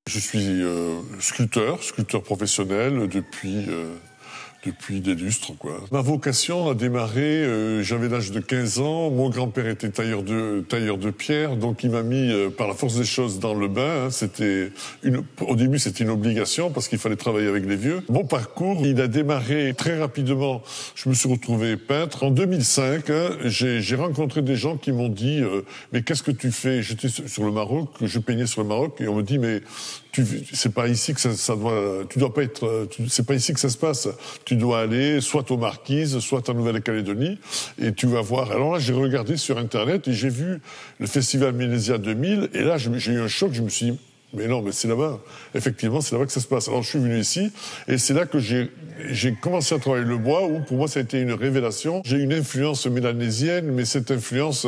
Je suis sculpteur professionnel depuis des lustres, quoi. Ma vocation a démarré, j'avais l'âge de 15 ans, mon grand-père était tailleur de pierre, donc il m'a mis par la force des choses dans le bain. Au début, c'était une obligation parce qu'il fallait travailler avec les vieux. Mon parcours, il a démarré très rapidement. Je me suis retrouvé peintre. En 2005, j'ai rencontré des gens qui m'ont dit mais qu'est-ce que tu fais? J'étais sur le Maroc, je peignais sur le Maroc, et on me dit mais c'est pas ici que c'est pas ici que ça se passe. Tu dois aller soit aux Marquises, soit en Nouvelle-Calédonie, et tu vas voir. Alors là, j'ai regardé sur Internet et j'ai vu le festival Ménésia 2000, et là, j'ai eu un choc. Je me suis dit, mais non, mais c'est là-bas. Effectivement, c'est là-bas que ça se passe. Alors, je suis venu ici, et c'est là que j'ai commencé à travailler le bois, où pour moi, ça a été une révélation. J'ai une influence mélanésienne, mais cette influence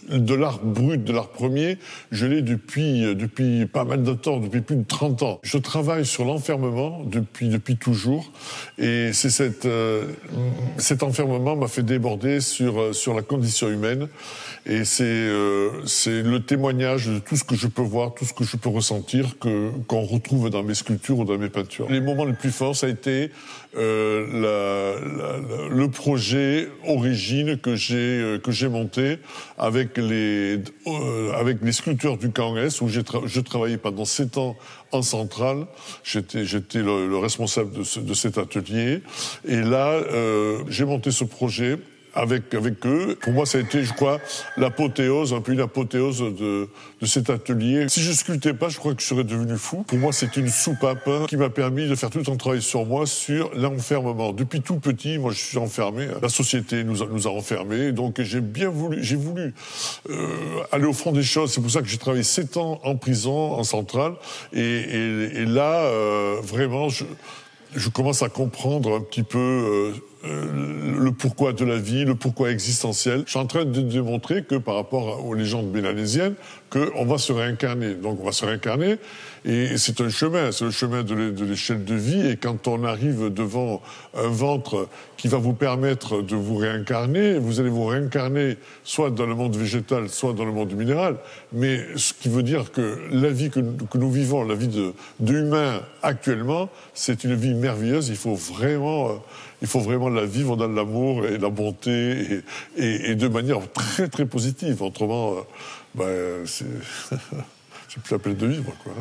de l'art brut, de l'art premier, je l'ai depuis pas mal de temps, depuis plus de 30 ans. Je travaille sur l'enfermement depuis toujours, et c'est cet enfermement m'a fait déborder sur la condition humaine, et c'est le témoignage de tout ce que je peux voir, tout ce que je peux ressentir, qu'on retrouve dans mes sculptures ou dans mes peintures. Les moments les plus forts, ça a été le projet Origine que j'ai monté avec les sculpteurs du Camp S, où je travaillais pendant 7 ans en centrale. J'étais le responsable de cet atelier, et là j'ai monté ce projet avec eux. Pour moi, ça a été, je crois, l'apothéose, un peu une apothéose de cet atelier. Si je sculptais pas, je crois que je serais devenu fou. Pour moi, c'est une soupape qui m'a permis de faire tout un travail sur moi, sur l'enfermement. Depuis tout petit, moi, je suis enfermé. La société nous a enfermés. Donc, j'ai voulu aller au fond des choses. C'est pour ça que j'ai travaillé 7 ans en prison, en centrale. Et là, vraiment, je commence à comprendre un petit peu le pourquoi de la vie, le pourquoi existentiel. Je suis en train de démontrer que par rapport aux légendes mélanésiennes, qu'on va se réincarner. Donc on va se réincarner, et c'est le chemin de l'échelle de vie. Et quand on arrive devant un ventre qui va vous permettre de vous réincarner, vous allez vous réincarner soit dans le monde végétal, soit dans le monde minéral. Mais ce qui veut dire que la vie que nous vivons, la vie de humain actuellement, c'est une vie merveilleuse. Il faut vraiment la vivre dans l'amour et la bonté, et de manière très très positive. Autrement, c'est plus la peine de vivre, quoi.